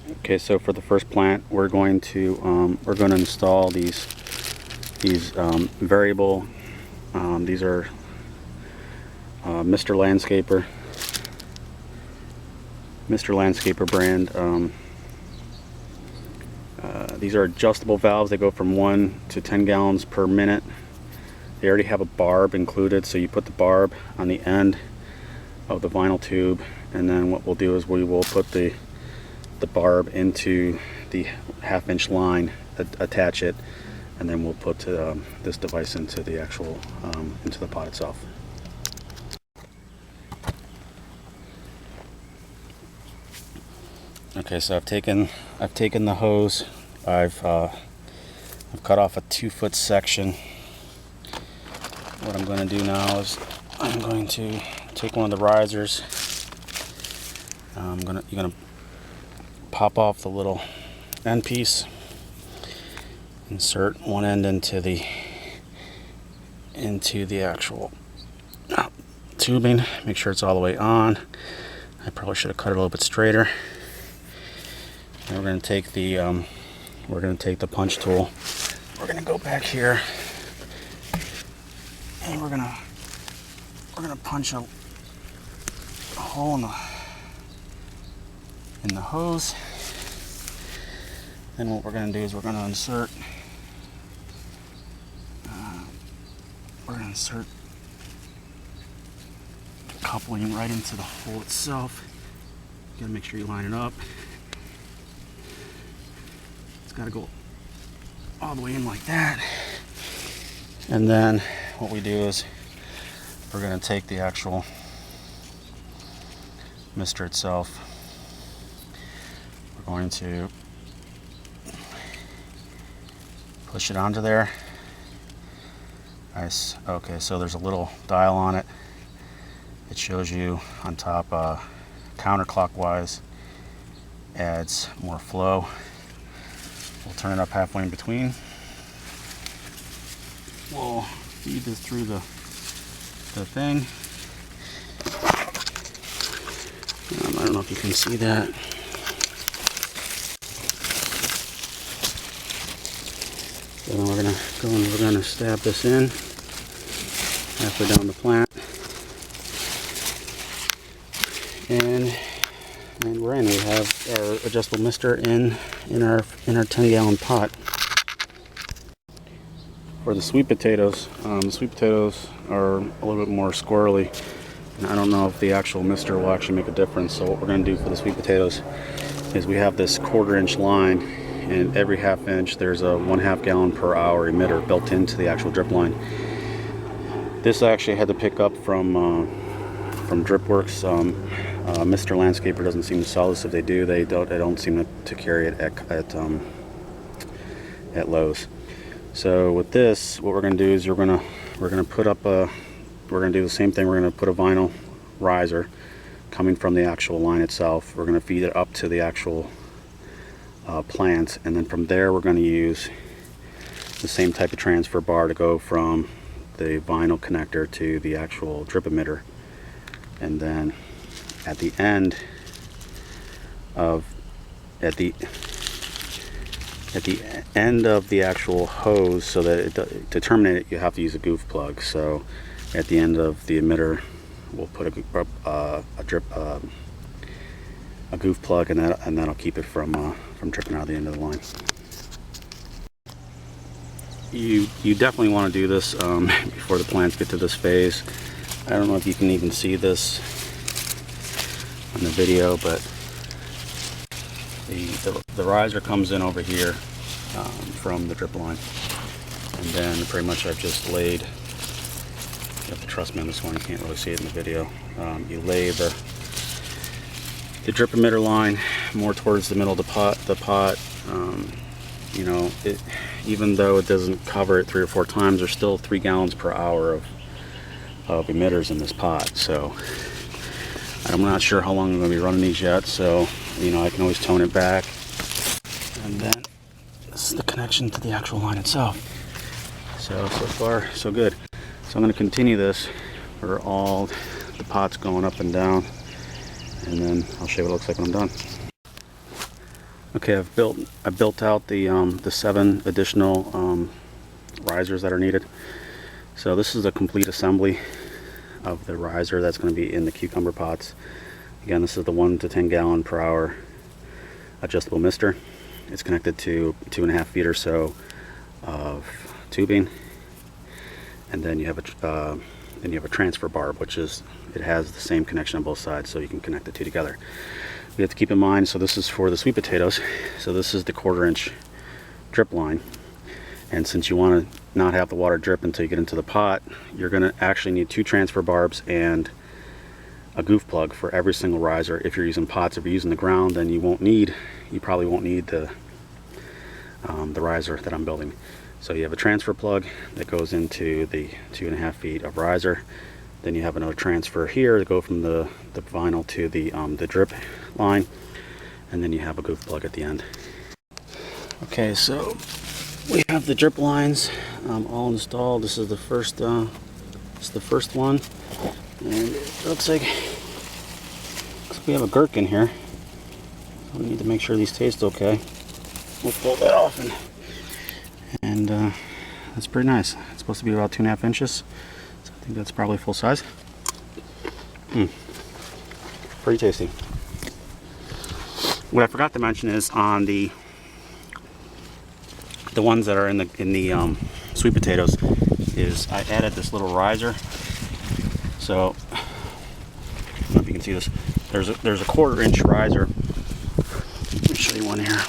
Okay, so for the first plant, we're going to install these variable. These are Mr. Landscaper brand. These are adjustable valves. They go from 1 to 10 gallons per minute. They already have a barb included, so you put the barb on the end of the vinyl tube, and then what we'll do is we will put the barb into the 1/2-inch line, attach it, and then we'll put this device into the actual into the pot itself. Okay, so I've taken the hose. I've cut off a 2-foot section. What I'm going to do now is I'm going to take one of the risers. You're gonna pop off the little end piece, insert one end into the actual tubing. Make sure it's all the way on. I probably should have cut it a little bit straighter. And we're going to take the punch tool. We're going to go back here, and we're gonna punch a hole in the hose. Then what we're going to do is we're going to insert the coupling right into the hole itself. You got to make sure you line it up. It's got to go all the way in like that. And then what we do is we're going to take the actual mister itself. We're going to push it onto there. Nice. Okay, so there's a little dial on it. It shows you on top counterclockwise, adds more flow. We'll turn it up halfway in between. We'll feed this through the thing. I don't know if you can see that. So then we're gonna go and we're gonna stab this in halfway down the plant, and we're in. We have our adjustable mister in our 10-gallon pot. For the sweet potatoes, are a little bit more squirrely, and I don't know if the actual mister will actually make a difference. So what we're going to do for the sweet potatoes is we have this 1/4-inch line, and every 1/2 inch there's a 1/2 gallon per hour emitter built into the actual drip line. This I actually had to pick up from DripWorks. Mr. Landscaper doesn't seem to sell this. If they do, they don't seem to carry it at Lowe's. So with this, what we're going to do is we're going to do the same thing. We're going to put a vinyl riser coming from the actual line itself. We're going to feed it up to the actual plant, and then from there we're going to use the same type of transfer bar to go from the vinyl connector to the actual drip emitter. And then at the end of the actual hose, so that to terminate it, you have to use a goof plug. So at the end of the emitter, we'll put a goof plug, and that'll keep it from dripping out of the end of the line. You definitely want to do this before the plants get to this phase. I don't know if you can even see this on the video, but the riser comes in over here from the drip line, and then pretty much I've just laid, you have to trust me on this one, you can't really see it in the video, you lay the drip emitter line more towards the middle of the pot. You know, even though it doesn't cover it 3 or 4 times, there's still 3 gallons per hour of emitters in this pot. So I'm not sure how long I'm going to be running these yet, so you know, I can always tone it back. And then this is the connection to the actual line itself. So far so good. So I'm going to continue this for all the pots going up and down, and then I'll show you what it looks like when I'm done. Okay, I built out the 7 additional risers that are needed. So this is a complete assembly of the riser that's going to be in the cucumber pots. Again, this is the 1 to 10 gallon per hour adjustable mister. It's connected to 2.5 feet or so of tubing, and then you have a transfer barb, which is, it has the same connection on both sides, so you can connect the two together. You have to keep in mind, so this is for the sweet potatoes, so this is the 1/4 inch drip line, and since you want to not have the water drip until you get into the pot, you're going to actually need 2 transfer barbs and a goof plug for every single riser. If you're using pots, if you're using the ground, then you probably won't need the riser that I'm building. So you have a transfer plug that goes into the 2.5 feet of riser. Then you have another transfer here to go from the vinyl to the drip line, and then you have a goof plug at the end. Okay, so we have the drip lines all installed. This is the first one, and it looks like we have a gherkin here. So we need to make sure these taste okay. We'll pull that off, and that's pretty nice. It's supposed to be about 2.5 inches. So I think that's probably full size. Pretty tasty. What I forgot to mention is on the ones that are in the sweet potatoes, is I added this little riser. So I don't know if you can see this. There's a 1/4 inch riser. Let me show you one here.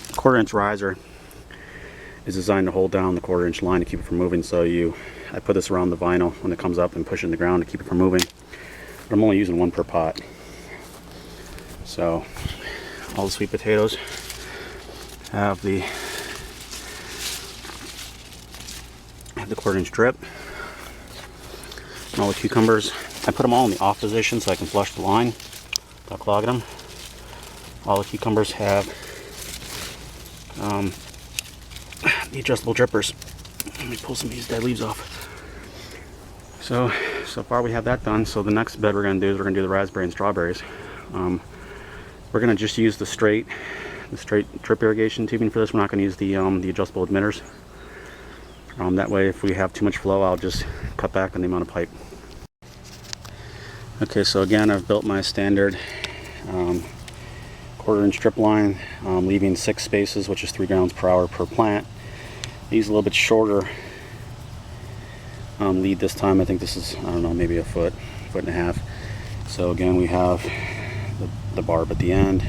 The 1/4 inch riser is designed to hold down the 1/4 inch line to keep it from moving. So I put this around the vinyl when it comes up and push it in the ground to keep it from moving. But I'm only using 1 per pot. So all the sweet potatoes have the 1/4 inch drip. And all the cucumbers, I put them all in the off position so I can flush the line without clogging them. All the cucumbers have the adjustable drippers. Let me pull some of these dead leaves off. So far we have that done. So the next bed we're going to do is we're going to do the raspberry and strawberries. We're going to just use the straight drip irrigation tubing for this. We're not going to use the adjustable emitters. That way, if we have too much flow, I'll just cut back on the amount of pipe. Okay, so again, I've built my standard 1/4 inch drip line, leaving 6 spaces, which is 3 gallons per hour per plant. I use a little bit shorter lead this time. I think this is, I don't know, maybe a foot and a half. So again, we have the barb at the end,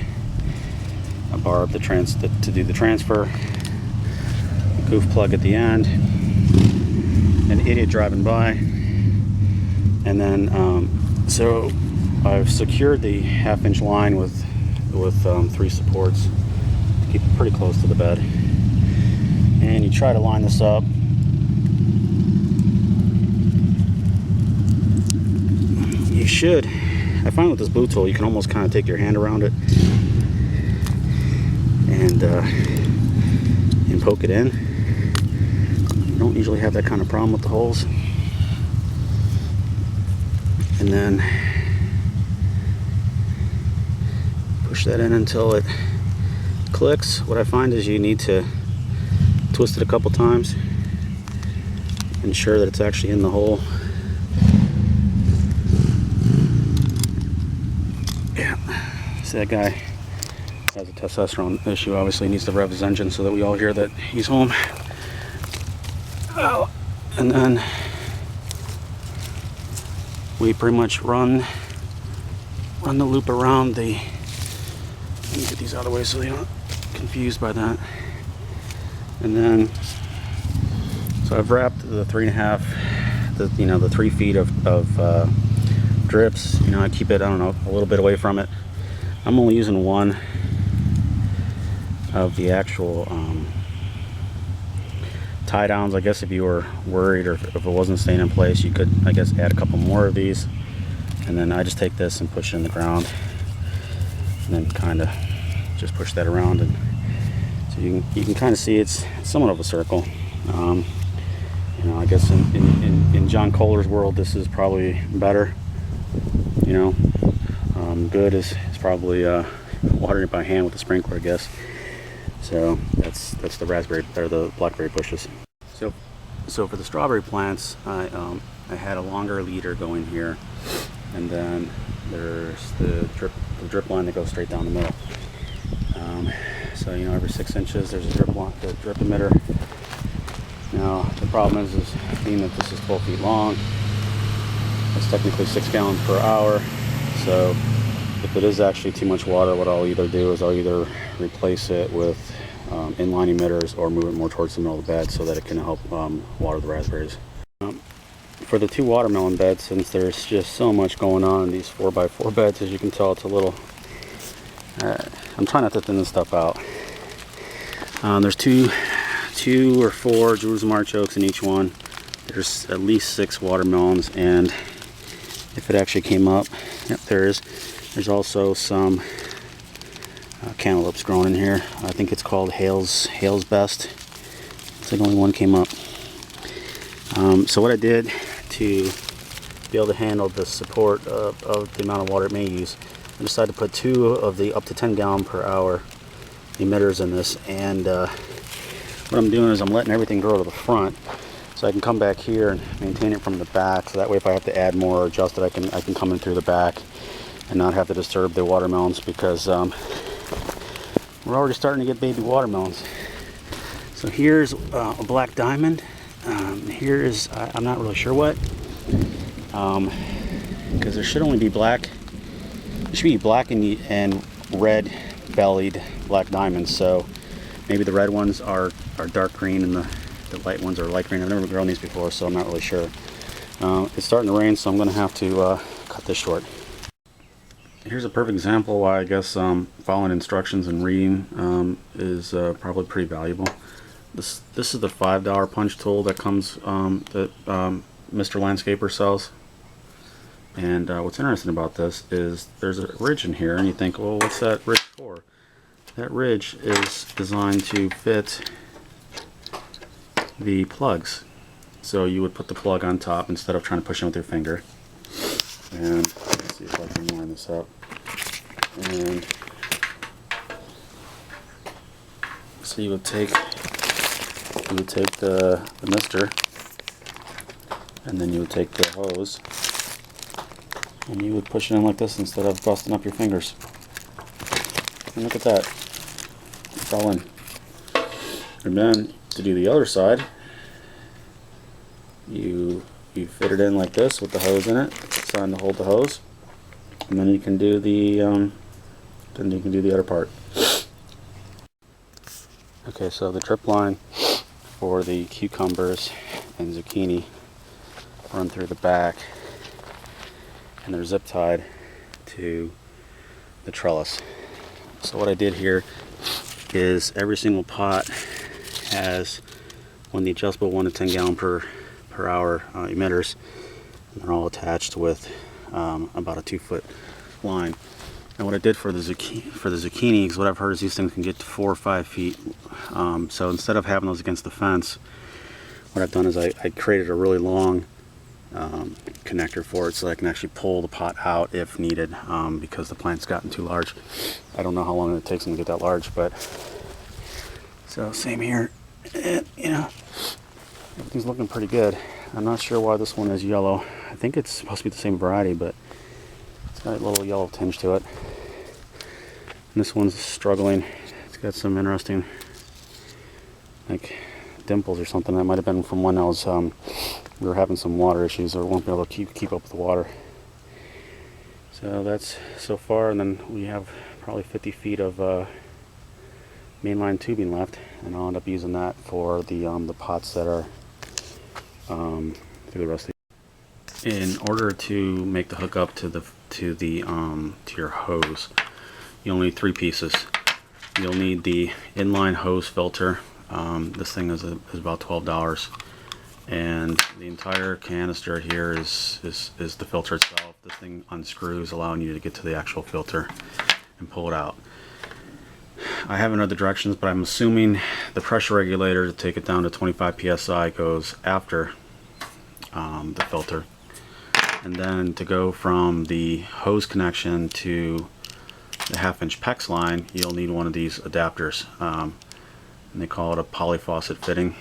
a barb to do the transfer, a goof plug at the end, an idiot driving by, and then so I've secured the 1/2 inch line with 3 supports to keep it pretty close to the bed. And you try to line this up. You should. I find with this blue tool, you can almost kind of take your hand around it and poke it in. You don't usually have that kind of problem with the holes. And then push that in until it clicks. What I find is you need to twist it a couple times, ensure that it's actually in the hole. Yeah, see, that guy has a testosterone issue. Obviously, he needs to rev his engine so that we all hear that he's home. Oh, and then we pretty much run the loop around the. Let me get these out of the way so they don't get confused by that. And then, so I've wrapped the 3.5, the 3 feet of drips. I keep it, I don't know, a little bit away from it. I'm only using 1 of the actual tie downs. I guess if you were worried or if it wasn't staying in place, you could, I guess, add a couple more of these. And then I just take this and push it in the ground, and then kind of just push that around, and so you can kind of see it's somewhat of a circle. I guess in John Kohler's world, this is probably better. Good is probably watering it by hand with the sprinkler, I guess. So that's the raspberry or the blackberry bushes. So for the strawberry plants, I had a longer leader going here, and then there's the drip line that goes straight down the middle. So you know, every 6 inches there's a drip emitter. Now the problem is being that this is 12 feet long, it's technically 6 gallons per hour. So if it is actually too much water, what I'll either do is I'll either replace it with inline emitters or move it more towards the middle of the bed so that it can help water the raspberries. For the 2 watermelon beds, since there's just so much going on in these 4x4 beds, as you can tell, it's a little I'm trying not to thin this stuff out. There's two or 4 Jerusalem artichokes in each one. There's at least 6 watermelons, and if it actually came up, yep, there is. There's also some cantaloupes growing in here. I think it's called Hale's Best. It's like only one came up. So what I did to be able to handle the support of the amount of water it may use, I decided to put 2 of the up to 10 gallon per hour emitters in this, and what I'm doing is I'm letting everything grow to the front so I can come back here and maintain it from the back, so that way if I have to add more or adjust it, I can come in through the back and not have to disturb the watermelons, because we're already starting to get baby watermelons. So here's a black diamond. Here is, I'm not really sure what, because there should only be black. There should be black and red bellied black diamonds. So maybe the red ones are dark green and the light ones are light green. I've never grown these before, so I'm not really sure. It's starting to rain, so I'm going to have to cut this short. Here's a perfect example why I guess following instructions and reading is probably pretty valuable. This is the $5 punch tool that comes that Mr. Landscaper sells. And what's interesting about this is there's a ridge in here, and you think, well, what's that ridge for? That ridge is designed to fit the plugs. So you would put the plug on top instead of trying to push it with your finger. And let's see if I can line this up. And so you would take the mister, and then you would take the hose, and you would push it in like this instead of busting up your fingers. And look at that. It's all in. And then to do the other side, you fit it in like this with the hose in it. It's designed to hold the hose, and then you can do the other part. Okay, so the drip line for the cucumbers and zucchini run through the back, and they're zip tied to the trellis. So what I did here is every single pot has one of the adjustable 1 to 10 gallon per hour emitters, and they're all attached with about a 2-foot line. And what I did for the zucchini, because what I've heard is these things can get to 4 or 5 feet. So instead of having those against the fence, what I've done is I created a really long connector for it so I can actually pull the pot out if needed, because the plant's gotten too large. I don't know how long it takes them to get that large, but so same here. You know, everything's looking pretty good. I'm not sure why this one is yellow. I think it's supposed to be the same variety, but it's got a little yellow tinge to it. And this one's struggling. It's got some interesting, like, dimples or something. That might have been from when I was we were having some water issues, or won't be able to keep up with the water. So that's so far, and then we have probably 50 feet of mainline tubing left, and I'll end up using that for the pots that are through the rest of the. In order to make the hookup to your hose, you'll need 3 pieces. You'll need the inline hose filter. This thing is about $12, and the entire canister here is the filter itself. This thing unscrews, allowing you to get to the actual filter and pull it out. I haven't read the directions, but I'm assuming the pressure regulator to take it down to 25 psi goes after the filter, and then to go from the hose connection to the 1/2-inch PEX line, you'll need one of these adapters, and they call it a polyfaucet fitting.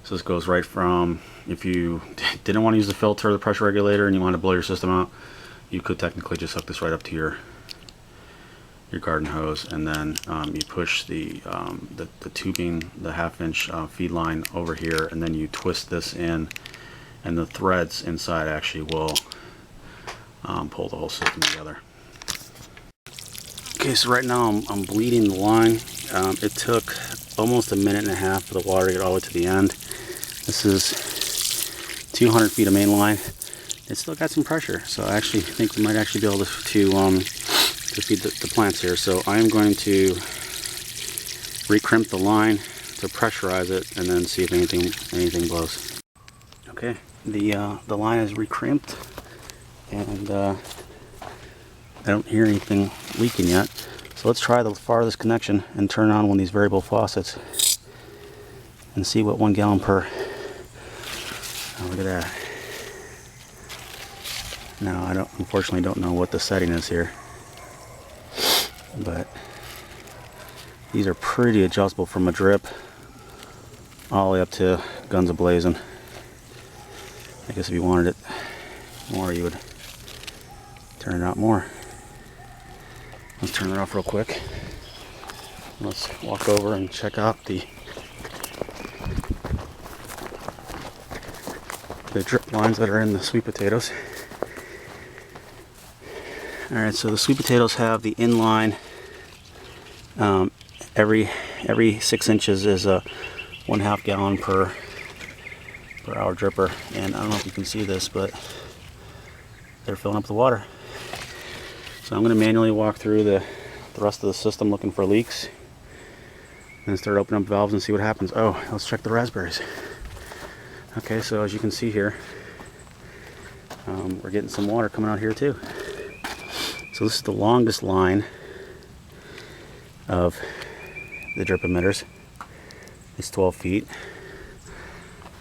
So this goes right from, if you didn't want to use the filter or the pressure regulator and you want to blow your system out, you could technically just hook this right up to your garden hose, and then you push the tubing, the 1/2-inch feed line over here, and then you twist this in, and the threads inside actually will pull the whole system together. Okay, so right now I'm bleeding the line. It took almost a minute and a half for the water to get all the way to the end. This is 200 feet of main line. It's still got some pressure, so I actually think we might actually be able to feed the plants here. So I am going to recrimp the line to pressurize it, and then see if anything blows. Okay, the line is recrimped, and I don't hear anything leaking yet. So let's try the farthest connection and turn on one of these variable faucets and see what 1 gallon per. Oh, look at that. Now I unfortunately don't know what the setting is here, but these are pretty adjustable from a drip all the way up to guns a-blazing. I guess if you wanted it more, you would turn it out more. Let's turn it off real quick. Let's walk over and check out the drip lines that are in the sweet potatoes. Alright, so the sweet potatoes have the inline, every 6 inches is a 1/2 gallon per hour dripper, and I don't know if you can see this, but they're filling up the water. So I'm going to manually walk through the rest of the system looking for leaks, and start opening up valves and see what happens. Oh, let's check the raspberries. Okay, so as you can see here, we're getting some water coming out here too. So this is the longest line of the drip emitters. It's 12 feet.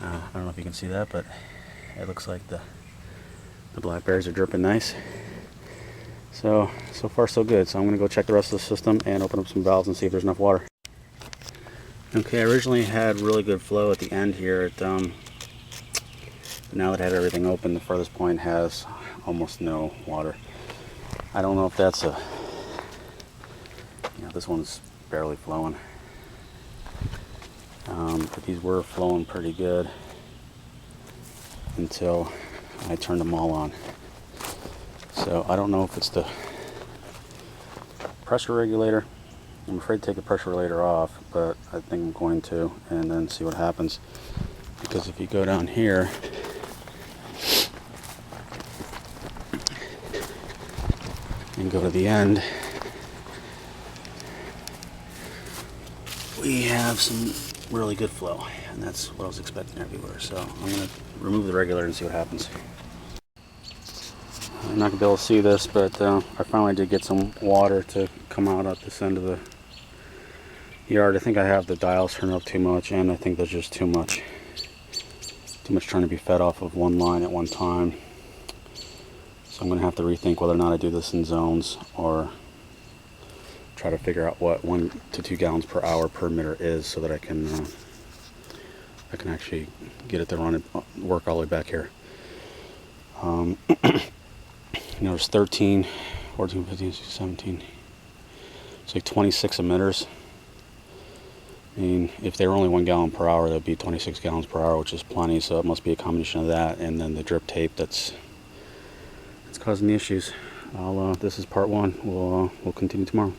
I don't know if you can see that, but it looks like the blackberries are dripping nice. So far so good. So I'm going to go check the rest of the system and open up some valves and see if there's enough water. Okay, I originally had really good flow at the end here. Now that I had everything open, the furthest point has almost no water. I don't know if that's this one's barely flowing. But these were flowing pretty good until I turned them all on. So I don't know if it's the pressure regulator. I'm afraid to take the pressure regulator off, but I think I'm going to, and then see what happens. Because if you go down here, and go to the end, we have some really good flow, and that's what I was expecting everywhere. So I'm going to remove the regulator and see what happens. I'm not going to be able to see this, but I finally did get some water to come out at this end of the yard. I think I have the dials turned up too much, and I think there's just too much trying to be fed off of one line at one time. So I'm going to have to rethink whether or not I do this in zones, or try to figure out what 1 to 2 gallons per hour per emitter is, so that I can actually get it to run and work all the way back here. There's 13, 14, 15, 16, 17. It's like 26 emitters. I mean, if they were only 1 gallon per hour, that would be 26 gallons per hour, which is plenty. So it must be a combination of that and then the drip tape that's causing the issues. This is part one. We'll continue tomorrow.